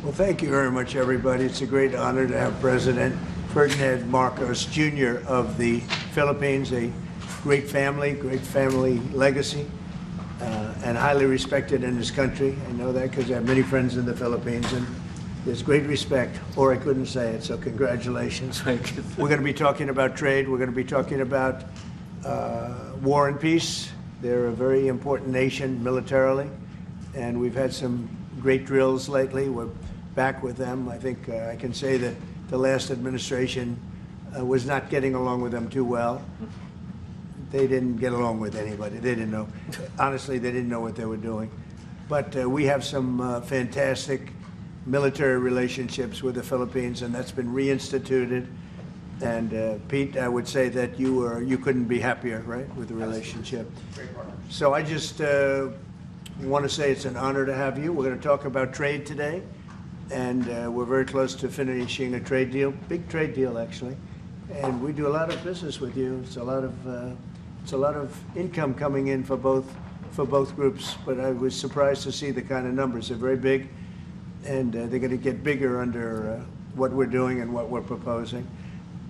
Well, thank you very much, everybody. It's a great honor to have President Ferdinand Marcos Jr. of the Philippines, a great family legacy, and highly respected in this country. I know that because I have many friends in the Philippines, and there's great respect, or I couldn't say it, so congratulations. Thank you. We're going to be talking about trade. We're going to be talking about war and peace. They're a very important nation militarily, and we've had some great drills lately. We're back with them. I think I can say that the last administration was not getting along with them too well. They didn't get along with anybody. They didn't know. Honestly, they didn't know what they were doing. But we have some fantastic military relationships with the Philippines, and that's been reinstituted. And Pete, I would say that you couldn't be happier, right, with the relationship. So I just want to say it's an honor to have you. We're going to talk about trade today, and we're very close to finishing a trade deal, big trade deal actually. And we do a lot of business with you. It's a lot of income coming in for both groups. But I was surprised to see the kind of numbers. They're very big, and they're going to get bigger under what we're doing and what we're proposing.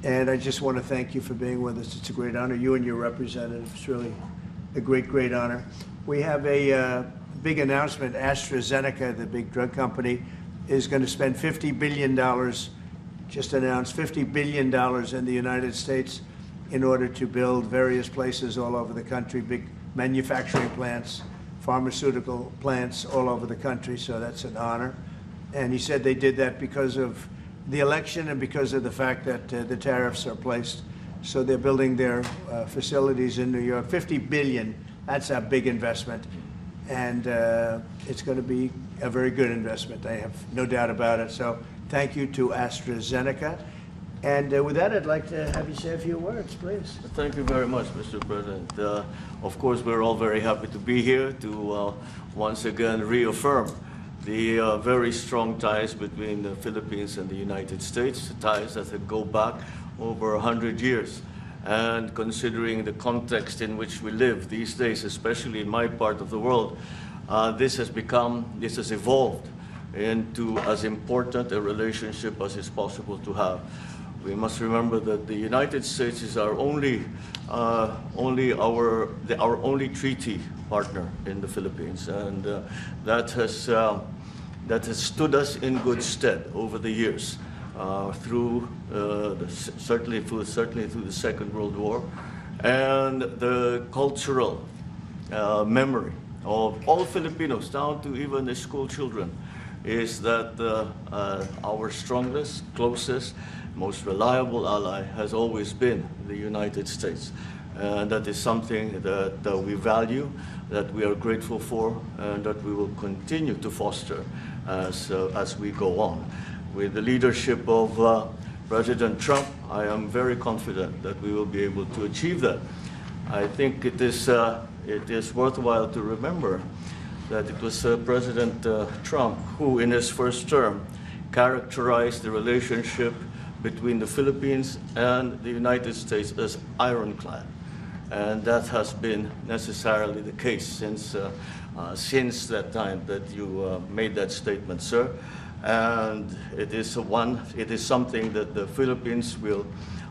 And I just want to thank you for being with us. It's a great honor. You and your representative. It's really a great honor. We have a big announcement. AstraZeneca, the big drug company, is going to spend $50 billion, just announced $50 billion in the United States in order to build various places all over the country, big manufacturing plants, pharmaceutical plants all over the country. So that's an honor. And he said they did that because of the election and because of the fact that the tariffs are placed. So they're building their facilities in New York. $50 billion, that's a big investment. And it's going to be a very good investment. I have no doubt about it. So thank you to AstraZeneca. And with that, I'd like to have you say a few words, please. Thank you very much, Mr. President. Of course, we're all very happy to be here to once again reaffirm the very strong ties between the Philippines and the United States, ties that go back over 100 years. And considering the context in which we live these days, especially in my part of the world, this has evolved into as important a relationship as is possible to have. We must remember that the United States is our only treaty partner in the Philippines, and that has stood us in good stead over the years, certainly through the Second World War, and the cultural memory of all Filipinos, down to even the school children, is that our strongest, closest, most reliable ally has always been the United States. And that is something that we value, that we are grateful for, and that we will continue to foster as we go on. With the leadership of President Trump, I am very confident that we will be able to achieve that. I think it is worthwhile to remember that it was President Trump who, in his first term, characterized the relationship between the Philippines and the United States as ironclad. And that has been necessarily the case since that time that you made that statement, sir. And it is something that the Philippines will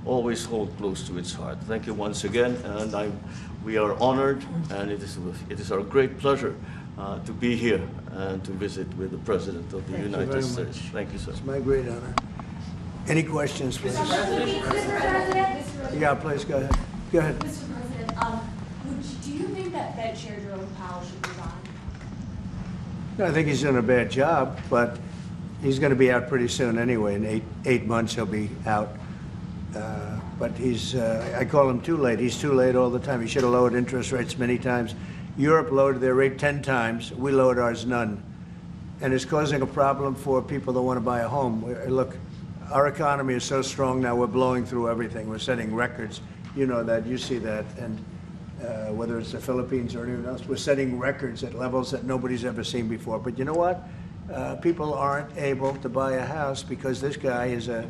always hold close to its heart. Thank you once again, and we are honored, and it is our great pleasure to be here and to visit with the President of the United States. Thank you, sir. It's my great honor. Any questions, please? Mr. President? Yeah, please, go ahead. Go ahead. Mr. President, do you think that Fed Chair Jerome Powell should resign? I think he's doing a bad job, but he's going to be out pretty soon anyway. In eight months, he'll be out. But I call him too late. He's too late all the time. He should have lowered interest rates many times. Europe lowered their rate 10 times. We lowered ours none. And it's causing a problem for people that want to buy a home. Look, our economy is so strong now, we're blowing through everything. We're setting records. You know that, you see that. And whether it's the Philippines or anyone else, we're setting records at levels that nobody's ever seen before. But you know what? People aren't able to buy a house because this guy is a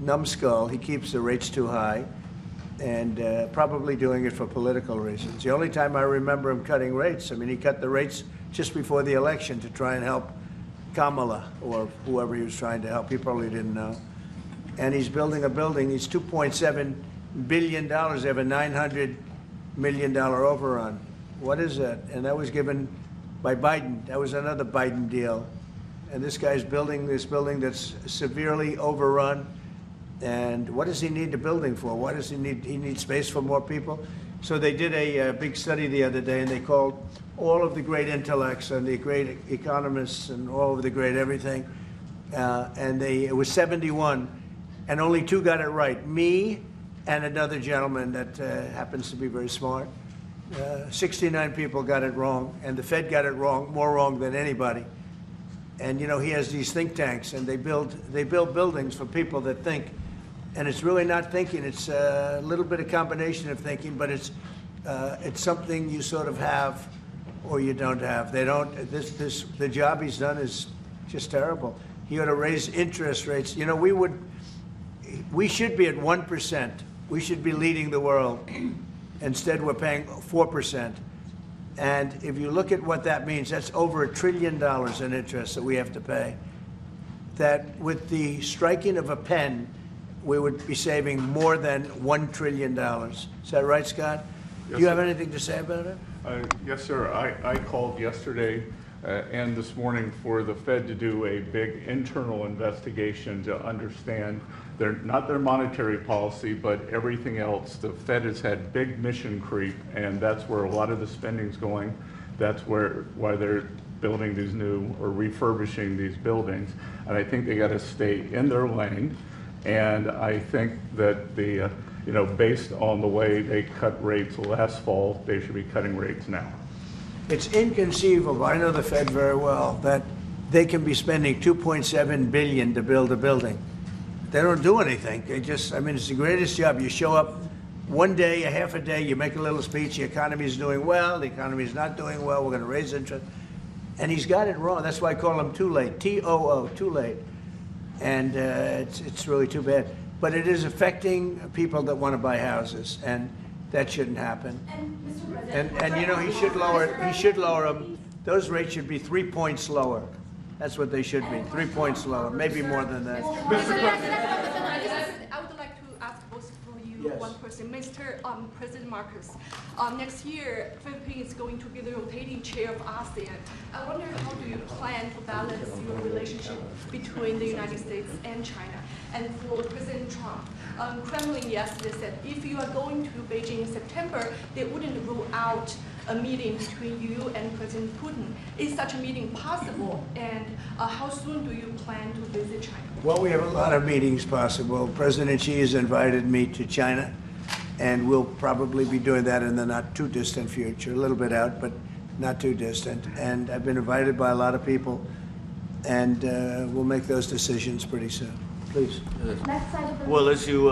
numbskull. He keeps the rates too high, and probably doing it for political reasons. The only time I remember him cutting rates, I mean, he cut the rates just before the election to try and help Kamala, or whoever he was trying to help. He probably didn't know. And he's building a building. He's $2.7 billion. They have a $900 million overrun. What is that? And that was given by Biden. That was another Biden deal. And this guy's building this building that's severely overrun. And what does he need the building for? What does he need? He needs space for more people. So they did a big study the other day, and they called all of the great intellects and the great economists and all of the great everything. And it was 71, and only 2 got it right. Me and another gentleman that happens to be very smart. 69 people got it wrong, and the Fed got it wrong, more wrong than anybody. And you know, he has these think tanks, and they build buildings for people that think. And it's really not thinking. It's a little bit of combination of thinking, but it's something you sort of have or you don't have. They don't. The job he's done is just terrible. He ought to raise interest rates. You know, we should be at 1%. We should be leading the world. Instead, we're paying 4%. And if you look at what that means, that's over $1 trillion in interest that we have to pay. That with the striking of a pen, we would be saving more than $1 trillion. Is that right, Scott? Yes, Do you have sir. anything to say about it? Yes, sir. I called yesterday and this morning for the Fed to do a big internal investigation to understand not their monetary policy, but everything else. The Fed has had big mission creep, and that's where a lot of the spending's going. That's why they're building these new or refurbishing these buildings. And I think they got to stay in their lane. And I think that based on the way they cut rates last fall, they should be cutting rates now. It's inconceivable, I know the Fed very well, that they can be spending $2.7 billion to build a building. They don't do anything. It's the greatest job. You show up one day, a half a day, you make a little speech, the economy is doing well, the economy is not doing well, we're going to raise interest. And he's got it wrong. That's why I call him too late, T-O-O, too late. And it's really too bad. But it is affecting people that want to buy houses, and that shouldn't happen. And Mr. President. And you know, he should lower them. Those rates should be 3 points lower. That's what they should be, 3 points lower, maybe more than that. I would like to ask both for you, Yes. one person. Mr. President Marcos, next year, Philippines is going to be the rotating chair of ASEAN. I wonder how do you plan to balance your relationship between the United States and China? And for President Trump, Kremlin yesterday said if you are going to Beijing in September, they wouldn't rule out a meeting between you and President Putin. Is such a meeting possible? And how soon do you plan to visit China? Well, we have a lot of meetings possible. President Xi has invited me to China, and we'll probably be doing that in the not too distant future, a little bit out, but not too distant. And I've been invited by a lot of people, and we'll make those decisions pretty soon. Please. Left side of the Well, as you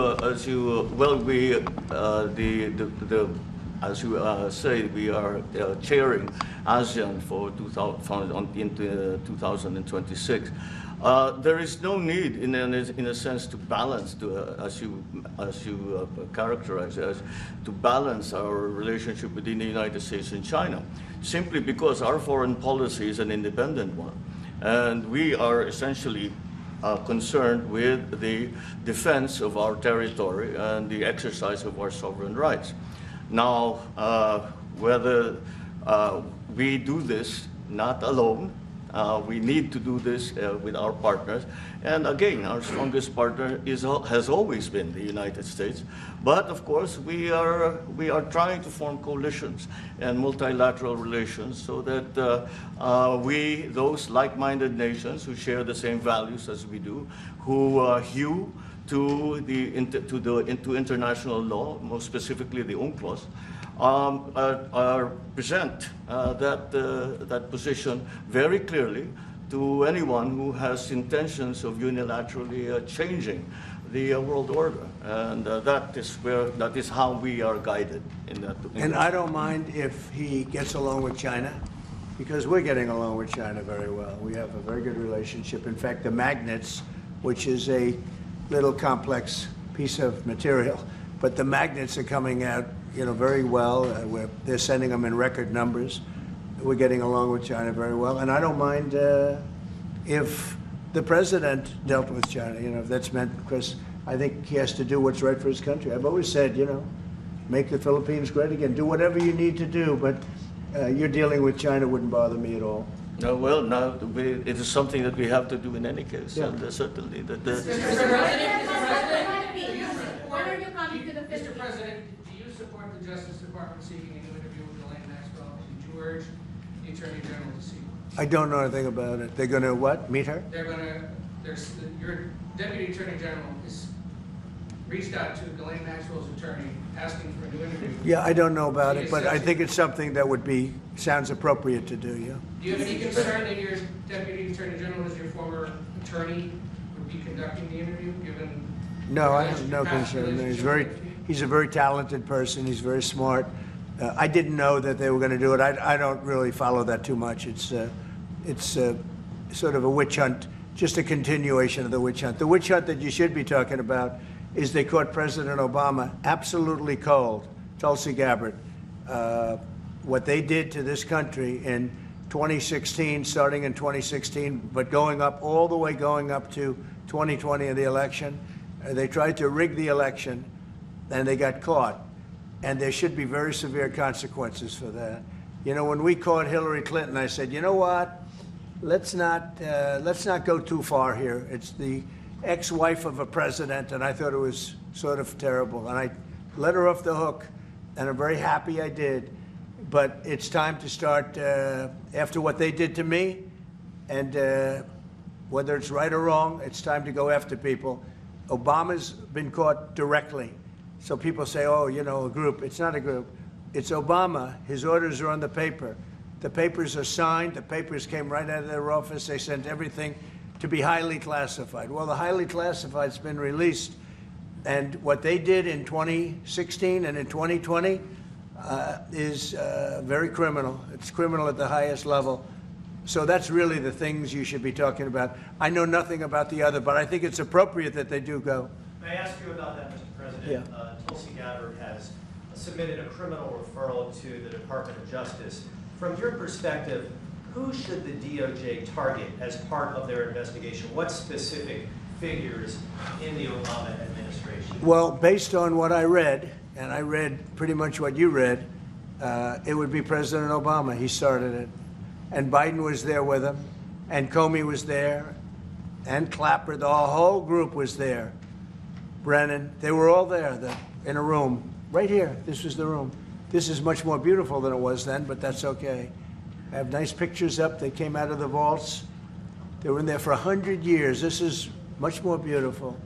say, we are chairing ASEAN for 2026. There is no need, in a sense, to balance, as you characterize as, to balance our relationship between the United States and China, simply because our foreign policy is an independent one, and we are essentially concerned with the defense of our territory and the exercise of our sovereign rights. Now, whether we do this not alone, we need to do this with our partners. And again, our strongest partner has always been the United States. But of course, we are trying to form coalitions and multilateral relations so that those like-minded nations who share the same values as we do, who hew to international law, most specifically the UNCLOS, present that position very clearly to anyone who has intentions of unilaterally changing the world order, and that is how we are guided in that. And I don't mind if he gets along with China, because we're getting along with China very well. We have a very good relationship. In fact, the magnets, which is a little complex piece of material, but the magnets are coming out, very well. They're sending them in record numbers. We're getting along with China very well, and I don't mind if the president dealt with China, if that's meant, because I think he has to do what's right for his country. I've always said, make the Philippines great again. Do whatever you need to do, but you're dealing with China wouldn't bother me at all. No, well, now it is something that we have to do in any case, Yeah. and certainly that. Mr. President, do you support the Justice Department seeking a new interview with Ghislaine Maxwell? Did you urge the Attorney General to seek? I don't know anything about it. They're going to what? Meet her? Your Deputy Attorney General has reached out to Ghislaine Maxwell's attorney asking for a new interview. Yeah, I don't know about it, but I think it's something that sounds appropriate to do, yeah. Do you have any concern that your Deputy Attorney General, as your former attorney, would be conducting the interview, given? No, I have no concern. He's a very talented person. He's very smart. I didn't know that they were going to do it. I don't really follow that too much. It's sort of a witch hunt, just a continuation of the witch hunt. The witch hunt that you should be talking about is they caught President Obama absolutely cold, Tulsi Gabbard. What they did to this country in 2016, starting in 2016, but going up to 2020 in the election, they tried to rig the election, and they got caught. And there should be very severe consequences for that. When we caught Hillary Clinton, I said, you know what? Let's not go too far here. It's the ex-wife of a president, and I thought it was sort of terrible. And I let her off the hook, and I'm very happy I did. But it's time to start, after what they did to me, and whether it's right or wrong, it's time to go after people. Obama's been caught directly. So people say, oh, a group. It's not a group. It's Obama. His orders are on the paper. The papers are signed. The papers came right out of their office. They sent everything to be highly classified. Well, the highly classified's been released. And what they did in 2016 and in 2020 is very criminal. It's criminal at the highest level. So that's really the things you should be talking about. I know nothing about the other, but I think it's appropriate that they do go. May I ask you about that, Mr. President? Yeah. Tulsi Gabbard has submitted a criminal referral to the Department of Justice. From your perspective, who should the DOJ target as part of their investigation? What specific figures in the Obama administration? Well, based on what I read, and I read pretty much what you read, it would be President Obama. He started it. And Biden was there with him, and Comey was there, and Clapper. The whole group was there. Brennan, they were all there in a room. Right here, this was the room. This is much more beautiful than it was then, but that's okay. I have nice pictures up. They came out of the vaults. They were in there for 100 years. This is much more beautiful.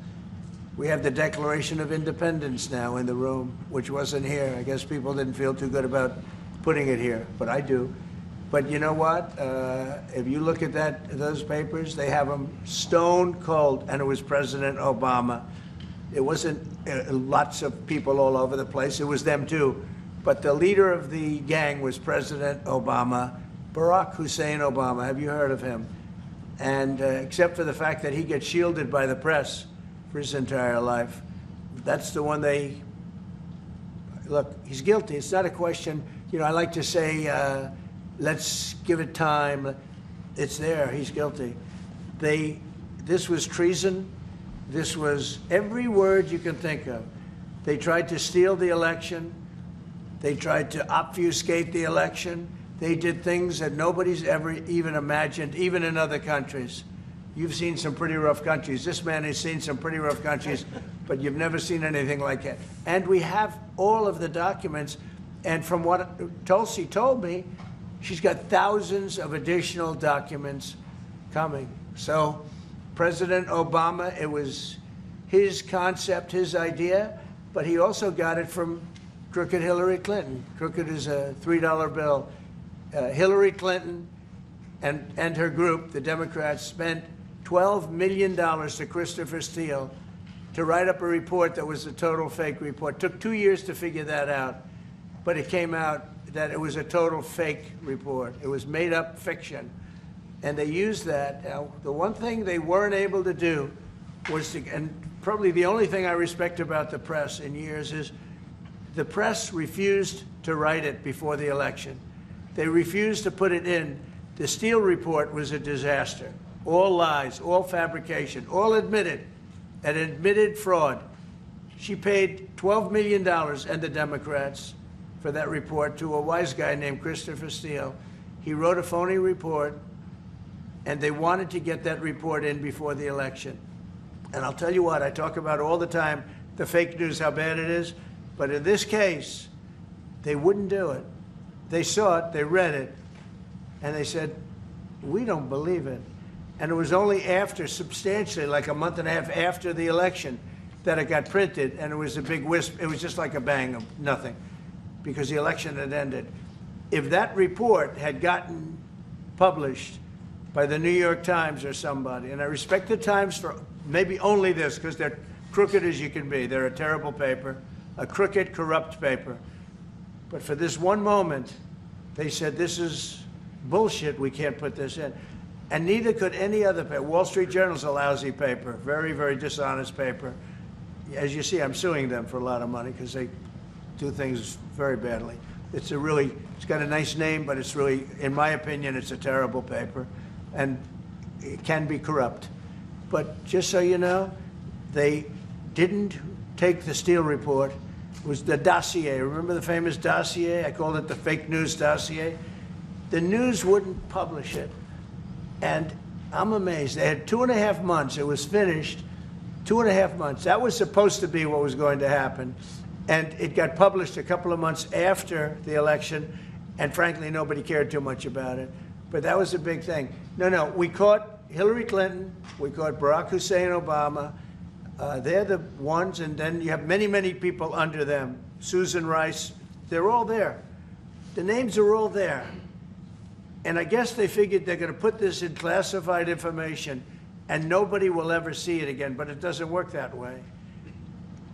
We have the Declaration of Independence now in the room, which wasn't here. I guess people didn't feel too good about putting it here, but I do. But you know what? If you look at those papers, they have them stone cold, and it was President Obama. It wasn't lots of people all over the place. It was them too. But the leader of the gang was President Obama, Barack Hussein Obama. Have you heard of him? And except for the fact that he gets shielded by the press for his entire life, that's the one look, he's guilty. It's not a question. I like to say, let's give it time. It's there. He's guilty. This was treason. This was every word you can think of. They tried to steal the election. They tried to obfuscate the election. They did things that nobody's ever even imagined, even in other countries. You've seen some pretty rough countries. This man has seen some pretty rough countries, but you've never seen anything like it. And we have all of the documents. And from what Tulsi told me, she's got thousands of additional documents coming. So President Obama, it was his concept, his idea, but he also got it from crooked Hillary Clinton. Crooked is a $3 bill. Hillary Clinton and her group, the Democrats, spent $12 million to Christopher Steele to write up a report that was a total fake report. Took 2 years to figure that out, but it came out that it was a total fake report. It was made up fiction. And they used that. Now, the one thing they weren't able to do was and probably the only thing I respect about the press in years is the press refused to write it before the election. They refused to put it in. The Steele report was a disaster. all lies, all fabrication, all admitted, an admitted fraud. She paid $12 million, and the Democrats, for that report to a wise guy named Christopher Steele. He wrote a phony report, and they wanted to get that report in before the election. And I'll tell you what, I talk about all the time, the fake news, how bad it is. But in this case, they wouldn't do it. They saw it, they read it, and they said, we don't believe it. And it was only after, substantially, like a month and a half after the election, that it got printed, and it was a big wisp. It was just like a bang of nothing, because the election had ended. If that report had gotten published by the New York Times or somebody, and I respect the Times for maybe only this, because they're crooked as you can be. They're a terrible paper, a crooked, corrupt paper. But for this one moment, they said, this is bullshit, we can't put this in. And neither could any other paper. Wall Street Journal's a lousy paper, very, very dishonest paper. As you see, I'm suing them for a lot of money because they do things very badly. It's got a nice name, but it's really, in my opinion, it's a terrible paper, and it can be corrupt. But just so you know, they didn't take the Steele report. It was the dossier. Remember the famous dossier? I called it the fake news dossier. The news wouldn't publish it. And I'm amazed. They had 2.5 months. It was finished. 2.5 months. That was supposed to be what was going to happen. And it got published a couple of months after the election. And frankly, nobody cared too much about it. But that was a big thing. No, we caught Hillary Clinton. We caught Barack Hussein Obama. They're the ones. And then you have many, many people under them. Susan Rice. They're all there. The names are all there. And I guess they figured they're going to put this in classified information and nobody will ever see it again, but it doesn't work that way.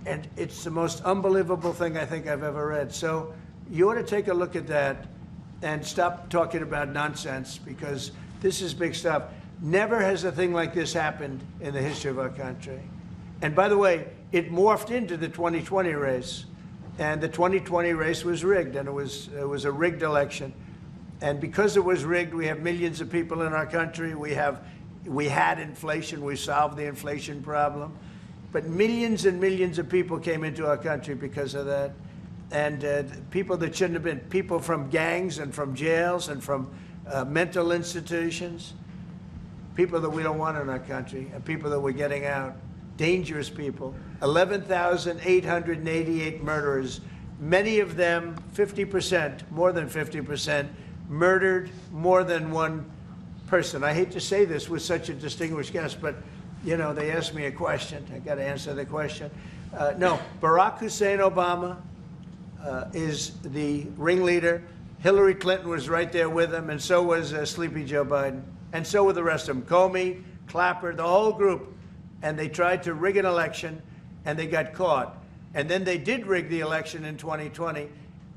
And it's the most unbelievable thing I think I've ever read. So you ought to take a look at that and stop talking about nonsense, because this is big stuff. Never has a thing like this happened in the history of our country. And by the way, it morphed into the 2020 race. And the 2020 race was rigged, and it was a rigged election. And because it was rigged, we have millions of people in our country. We had inflation. We solved the inflation problem. But millions and millions of people came into our country because of that. And people that shouldn't have been. People from gangs and from jails and from mental institutions. People that we don't want in our country, and people that we're getting out. Dangerous people. 11,888 murderers. Many of them, 50%, more than 50%, murdered more than one person. I hate to say this with such a distinguished guest, but, you know, they asked me a question. I got to answer the question. No, Barack Hussein Obama is the ringleader. Hillary Clinton was right there with him, and so was Sleepy Joe Biden. And so were the rest of them. Comey, Clapper, the whole group. And they tried to rig an election, and they got caught. And then they did rig the election in 2020.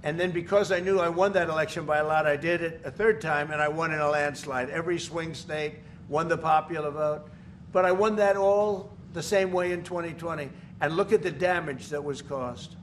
And then because I knew I won that election by a lot, I did it a third time, and I won in a landslide. Every swing state won the popular vote. But I won that all the same way in 2020. And look at the damage that was caused.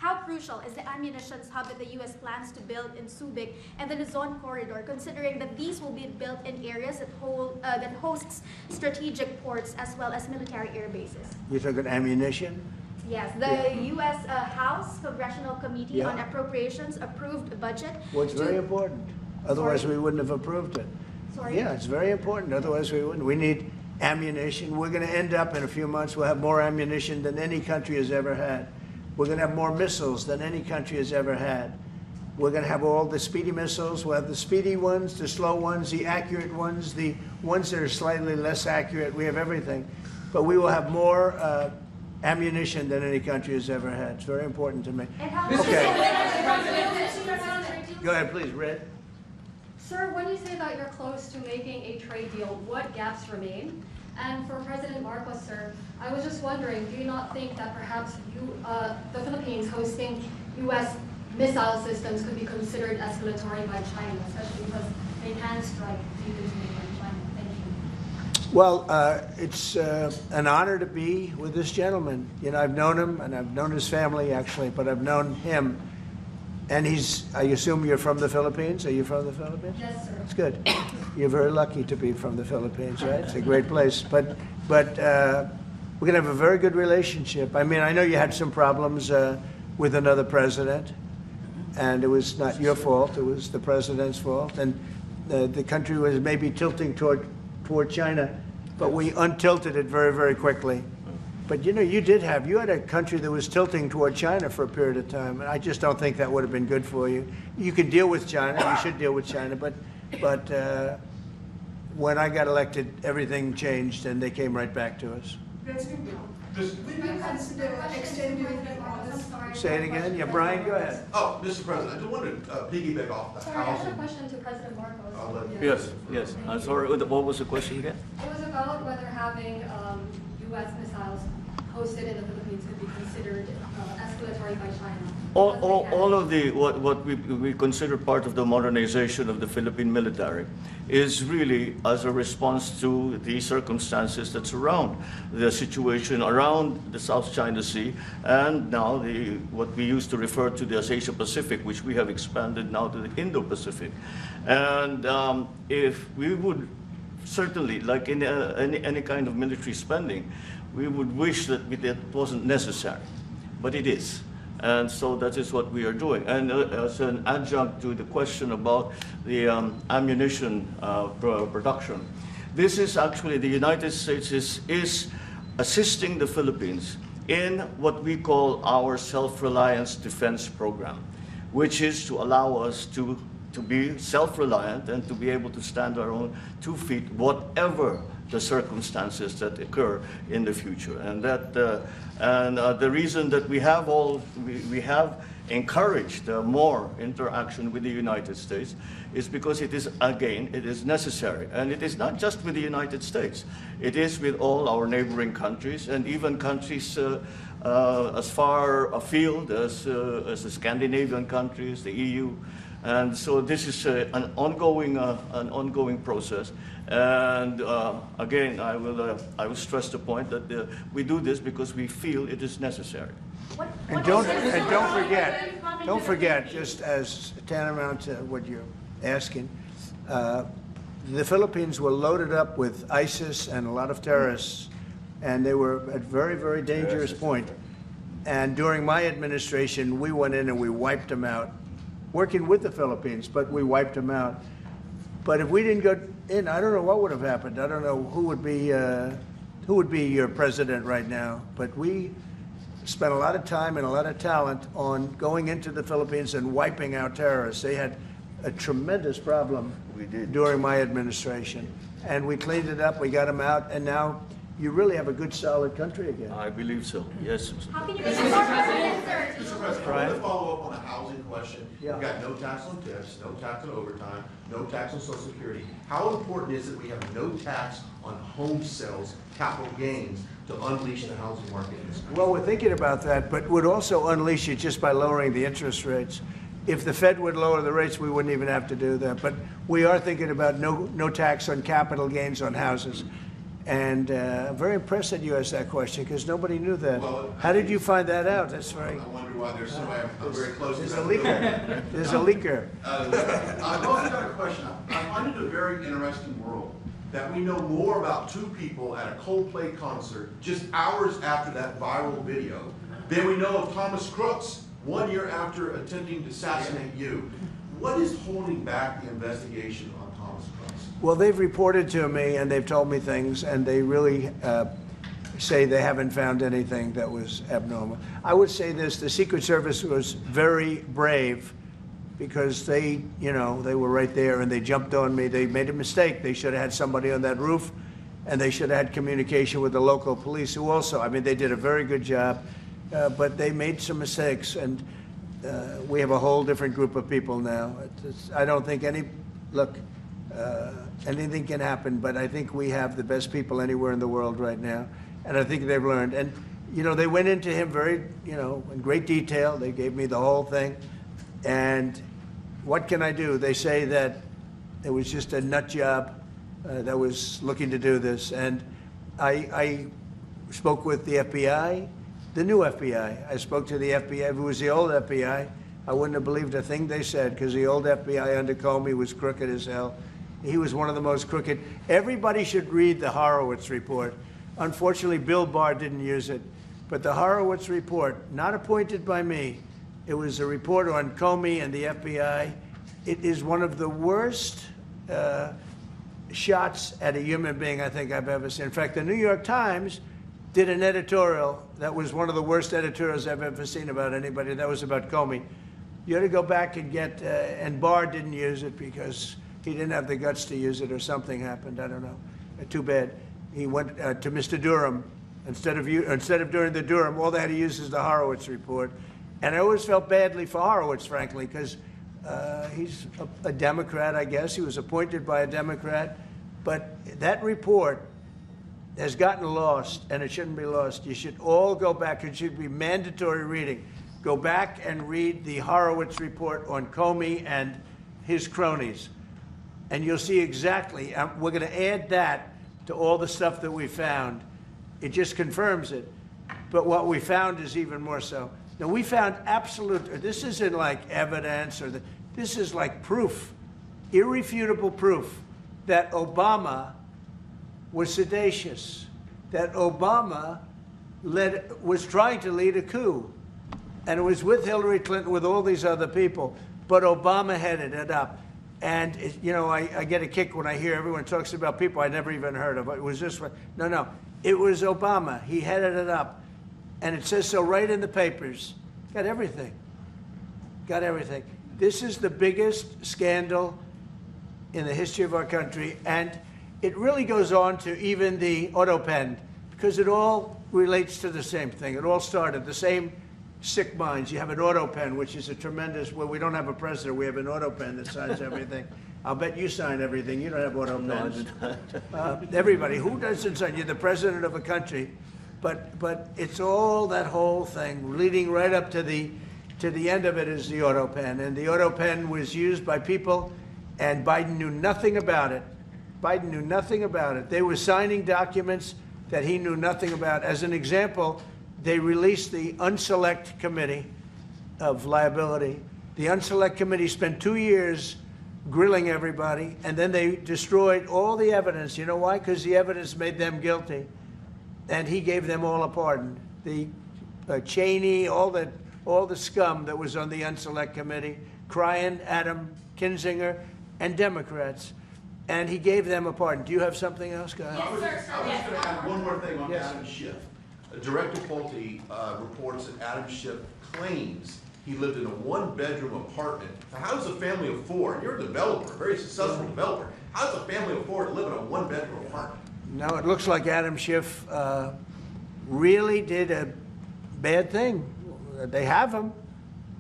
How crucial is the ammunition hub that the U.S. plans to build in Subic and the Luzon corridor, considering that these will be built in areas that hosts strategic ports as well as military air bases? You're talking ammunition? Yes, the U.S. House Congressional Committee on Appropriations approved a budget. Well, it's very important. Otherwise, we wouldn't have approved it. Sorry? Yeah, it's very important. Otherwise, we wouldn't. We need ammunition. We're going to end up in a few months, we'll have more ammunition than any country has ever had. We're going to have more missiles than any country has ever had. We're going to have all the speedy missiles. We'll have the speedy ones, the slow ones, the accurate ones, the ones that are slightly less accurate. We have everything. But we will have more ammunition than any country has ever had. It's very important to me. Okay. Go ahead, please, Red. Sir, when you say that you're close to making a trade deal, what gaps remain? And for President Marcos, sir, I was just wondering, do you not think that perhaps the Philippines hosting U.S. missile systems could be considered escalatory by China, especially because they can strike deep into neighboring China? Thank you. Well, it's an honor to be with this gentleman. You know, I've known him, and I've known his family, actually, but I've known him. And I assume you're from the Philippines? Are you from the Philippines? Yes, sir. That's good. You're very lucky to be from the Philippines, right? It's a great place. But we're going to have a very good relationship. I mean, I know you had some problems with another president, and it was not your fault. It was the president's fault. And the country was maybe tilting toward China, but we untilted it very, very quickly. But you had a country that was tilting toward China for a period of time, and I just don't think that would have been good for you. You can deal with China, you should deal with China, but when I got elected, everything changed, and they came right back to us. Say it again? Yeah, Brian, go ahead. Oh, Mr. President, I just wanted to piggyback off the Sorry, I have a housing. question to President Marcos. Yes. I'm sorry, what was the question again? It was about whether having U.S. missiles hosted in the Philippines could be considered escalatory by China. All of what we consider part of the modernization of the Philippine military is really as a response to the circumstances that surround the situation around the South China Sea, and now what we used to refer to as Asia Pacific, which we have expanded now to the Indo-Pacific. And if we would certainly, like in any kind of military spending, we would wish that it wasn't necessary, but it is. And so that is what we are doing. And as an adjunct to the question about the ammunition production, this is actually, the United States is assisting the Philippines in what we call our self-reliance defense program, which is to allow us to be self-reliant and to be able to stand our own 2 feet, whatever the circumstances that occur in the future. And the reason that we have encouraged more interaction with the United States is because it is necessary. And it is not just with the United States. It is with all our neighboring countries, and even countries as far afield as the Scandinavian countries, the EU. And so this is an ongoing process. And again, I will stress the point that we do this because we feel it is necessary. And don't forget, just as tantamount to what you're asking, the Philippines were loaded up with ISIS and a lot of terrorists, and they were at a very, very dangerous point. And during my administration, we went in and we wiped them out, working with the Philippines, but we wiped them out. But if we didn't go in, I don't know what would have happened. I don't know who would be your president right now. But we spent a lot of time and a lot of talent on going into the Philippines and wiping out terrorists. They had a tremendous problem during my administration. And we cleaned it up, we got them out, and now you really have a good, solid country again. I believe so, yes. How can you be more president, sir? Mr. President, I want to follow up on the housing question. Yeah. We've got no tax on tips, no tax on overtime, no tax on Social Security. How important is it we have no tax on home sales, capital gains, to unleash the housing market in this country? Well, we're thinking about that, but would also unleash it just by lowering the interest rates. If the Fed would lower the rates, we wouldn't even have to do that. But we are thinking about no tax on capital gains on houses. And I'm very impressed that you asked that question because nobody knew that. Well, how did you find that out? That's very. I wonder why there's somebody, I'm very close to There's that. a leaker. There's a leaker. I've also got a question. I find it a very interesting world that we know more about two people at a Coldplay concert just hours after that viral video than we know of Thomas Crooks 1 year after attempting to assassinate you. What is holding back the investigation on Thomas Crooks? Well, they've reported to me and they've told me things, and they really say they haven't found anything that was abnormal. I would say this: the Secret Service was very brave because they were right there and they jumped on me. They made a mistake. They should have had somebody on that roof, and they should have had communication with the local police, who also, I mean, they did a very good job, but they made some mistakes, and we have a whole different group of people now. I don't think anything can happen, but I think we have the best people anywhere in the world right now, and I think they've learned. And they went into him very, in great detail. They gave me the whole thing, and what can I do? They say that it was just a nut job that was looking to do this, and I spoke with the FBI, the new FBI. I spoke to the FBI, who was the old FBI. I wouldn't have believed a thing they said, because the old FBI under Comey was crooked as hell. He was one of the most crooked. Everybody should read the Horowitz report. Unfortunately, Bill Barr didn't use it. But the Horowitz report, not appointed by me, it was a report on Comey and the FBI. It is one of the worst shots at a human being I think I've ever seen. In fact, the New York Times did an editorial that was one of the worst editorials I've ever seen about anybody. That was about Comey. You ought to go back and get, and Barr didn't use it because he didn't have the guts to use it, or something happened, I don't know. Too bad. He went to Mr. Durham. Instead of doing the Durham, all they had to use is the Horowitz report. And I always felt badly for Horowitz, frankly, because he's a Democrat, I guess. He was appointed by a Democrat. But that report has gotten lost, and it shouldn't be lost. You should all go back. It should be mandatory reading. Go back and read the Horowitz report on Comey and his cronies. And you'll see exactly, we're going to add that to all the stuff that we found. It just confirms it. But what we found is even more so. Now, we found absolute, this isn't like evidence, this is like proof, irrefutable proof that Obama was seditious, that Obama was trying to lead a coup. And it was with Hillary Clinton, with all these other people, but Obama headed it up. And, you know, I get a kick when I hear everyone talks about people I never even heard of. It was this one. No, it was Obama. He headed it up. And it says so right in the papers. Got everything. Got everything. This is the biggest scandal in the history of our country. And it really goes on to even the auto pen, because it all relates to the same thing. It all started the same sick minds. You have an auto pen, which is a tremendous, well, we don't have a president. We have an auto pen that signs everything. I'll bet you sign everything. You don't have auto pens. Everybody. Who doesn't sign? You're the president of a country. But it's all that whole thing leading right up to the end of it is the auto pen. And the auto pen was used by people, and Biden knew nothing about it. Biden knew nothing about it. They were signing documents that he knew nothing about. As an example, they released the Unselect Committee of Liability. The Unselect Committee spent 2 years grilling everybody, and then they destroyed all the evidence. You know why? Because the evidence made them guilty. And he gave them all a pardon. The Cheney, all the scum that was on the Unselect Committee, Cryan, Adam Kinzinger, and Democrats. And he gave them a pardon. Do you have something else, guys? I was going to add one more thing on Adam Schiff. Director Pulte reports that Adam Schiff claims he lived in a one-bedroom apartment. Now, how does a family of four, and you're a developer, a very successful developer, how does a family of four live in a one-bedroom apartment? No, it looks like Adam Schiff really did a bad thing. They have him.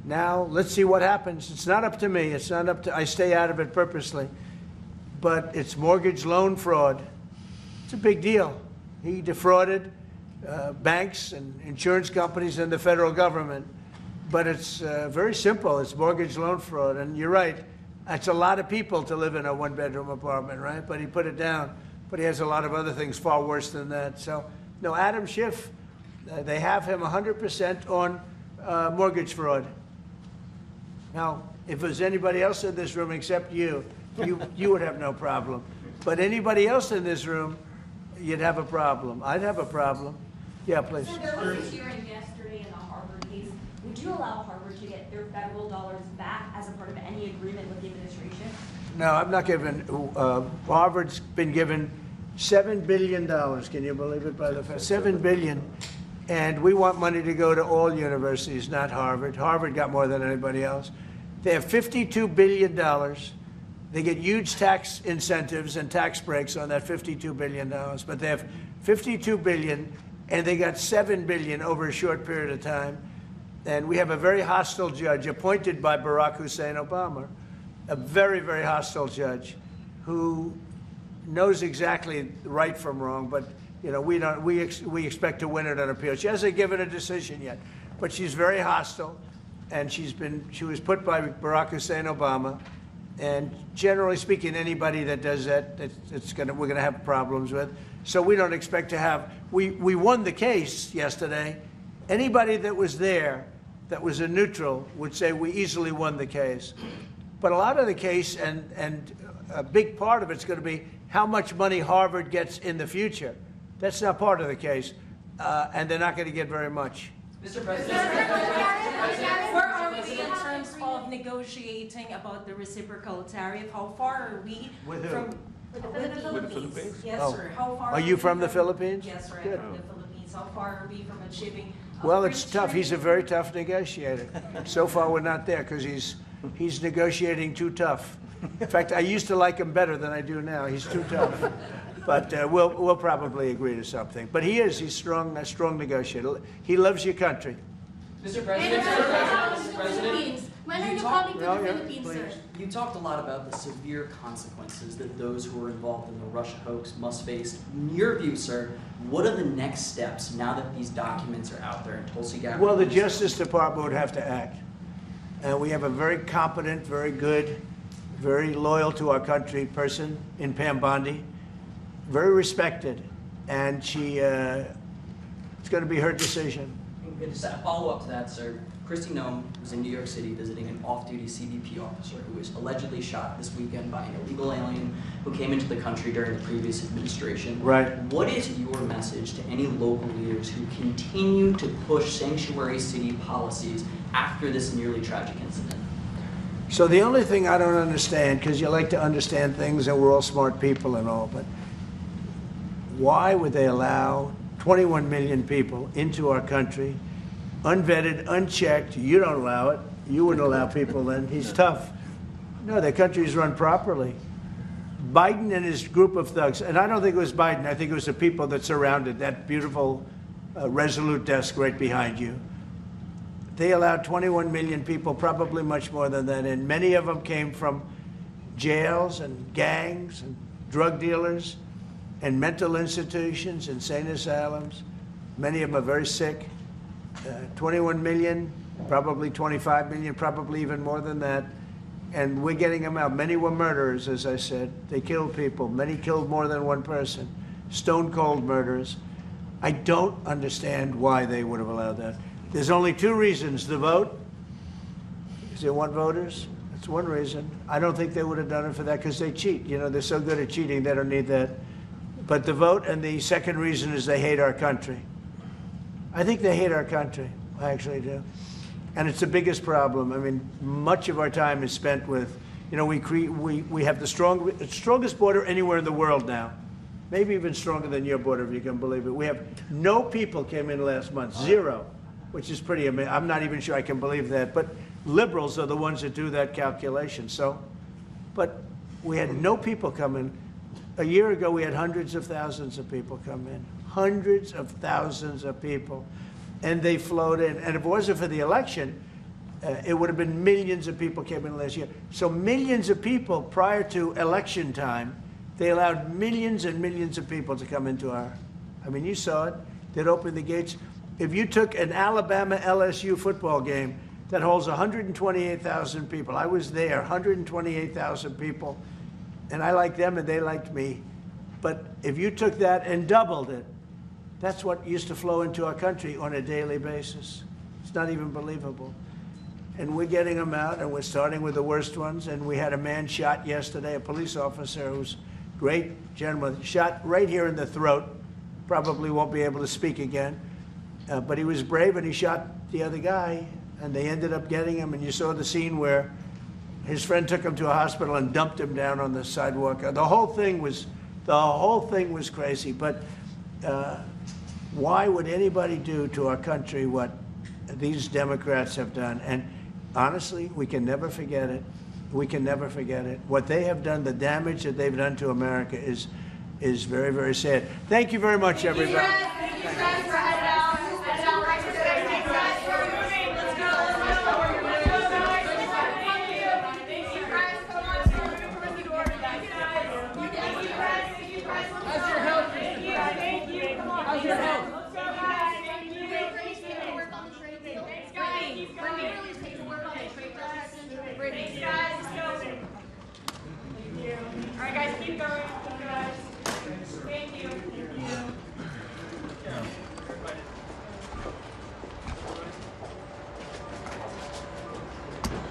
Now, let's see what happens. It's not up to me. It's not up to, I stay out of it purposely. But it's mortgage loan fraud. It's a big deal. He defrauded banks and insurance companies and the federal government. But it's very simple. It's mortgage loan fraud. And you're right. It's a lot of people to live in a one-bedroom apartment, right? But he put it down. But he has a lot of other things far worse than that. So, no, Adam Schiff, they have him 100% on mortgage fraud. Now, if there's anybody else in this room except you would have no problem. But anybody else in this room, you'd have a problem. I'd have a problem. Yeah, please. So there was a hearing yesterday in the Harvard case. Would you allow Harvard to get their federal dollars back as a part of any agreement with the administration? No, I'm not giving. Harvard's been given $7 billion. Can you believe it? By the $7 billion, and we want money to go to all universities, not Harvard. Harvard got more than anybody else. They have $52 billion. They get huge tax incentives and tax breaks on that $52 billion. But they have $52 billion, and they got $7 billion over a short period of time. And we have a very hostile judge appointed by Barack Hussein Obama. A very, very hostile judge who knows exactly right from wrong, but you know we expect to win it on appeal. She hasn't given a decision yet, but she's very hostile, and she was put by Barack Hussein Obama, and generally speaking, anybody that does that, we're gonna have problems with. So we don't expect to have. We won the case yesterday. Anybody that was there that was a neutral would say we easily won the case. But a lot of the case, and a big part of it's going to be how much money Harvard gets in the future. That's not part of the case, and they're not going to get very much. Mr. President, where are we in terms of negotiating about the reciprocal tariff? How far are we With who? from With the With the Philippines? Philippines? Yes, Oh. sir. How far Are you we from the Philippines? Yes, sir. I'm Good. from the Philippines. How far are we from achieving? a Well, free it's tough. He's a trade? very tough negotiator. So far, we're not there because he's negotiating too tough. In fact, I used to like him better than I do now. He's too tough. But we'll probably agree to something. But he's strong, a strong negotiator. He loves your country. Mr. And President, the Philippines. When are you coming to the Yeah, Philippines, sir? please. You talked a lot about the severe consequences that those who were involved in the Russia hoax must face. In your view, sir, what are the next steps now that these documents are out there and Tulsi Gabbard? Well, the Justice Department would have to act. And we have a very competent, very good, very loyal to our country person in Pam Bondi, very respected. And it's going to be her decision. And just a follow-up to that, sir. Kristi Noem was in New York City visiting an off-duty CBP officer who was allegedly shot this weekend by an illegal alien who came into the country during the previous administration. Right. What is your message to any local leaders who continue to push sanctuary city policies after this nearly tragic incident? So the only thing I don't understand, because you like to understand things and we're all smart people and all, but why would they allow 21 million people into our country, unvetted, unchecked? You don't allow it. You wouldn't allow people then. He's tough. No, the country's run properly. Biden and his group of thugs, and I don't think it was Biden, I think it was the people that surrounded that beautiful Resolute desk right behind you. They allowed 21 million people, probably much more than that, and many of them came from jails and gangs and drug dealers and mental institutions, insane asylums. Many of them are very sick. 21 million, probably 25 million, probably even more than that. And we're getting them out. Many were murderers, as I said. They killed people. Many killed more than one person. Stone cold murders. I don't understand why they would have allowed that. There's only two reasons. The vote, because they want voters. That's one reason. I don't think they would have done it for that because they cheat. You know, they're so good at cheating, they don't need that. But the vote, and the second reason is they hate our country. I think they hate our country. I actually do. And it's the biggest problem. I mean, much of our time is spent with, you know, we have the strongest border anywhere in the world now. Maybe even stronger than your border, if you can believe it. We have no people came in last month, zero, which is pretty amazing. I'm not even sure I can believe that. But liberals are the ones that do that calculation. So, but we had no people come in. A year ago, we had hundreds of thousands of people come in. Hundreds of thousands of people. And they flowed in. And if it wasn't for the election, it would have been millions of people came in last year. So millions of people prior to election time, they allowed millions and millions of people to come into our, I mean, you saw it. They'd open the gates. If you took an Alabama-LSU football game that holds 128,000 people, I was there, 128,000 people, and I liked them and they liked me. But if you took that and doubled it, that's what used to flow into our country on a daily basis. It's not even believable. And we're getting them out, and we're starting with the worst ones. And we had a man shot yesterday, a police officer who's great gentleman, shot right here in the throat. Probably won't be able to speak again. But he was brave, and he shot the other guy, and they ended up getting him. And you saw the scene where his friend took him to a hospital and dumped him down on the sidewalk. The whole thing was crazy. But why would anybody do to our country what these Democrats have done? And honestly, we can never forget it. We can never forget it. What they have done, the damage that they've done to America is very, very sad. Thank you very much, everybody.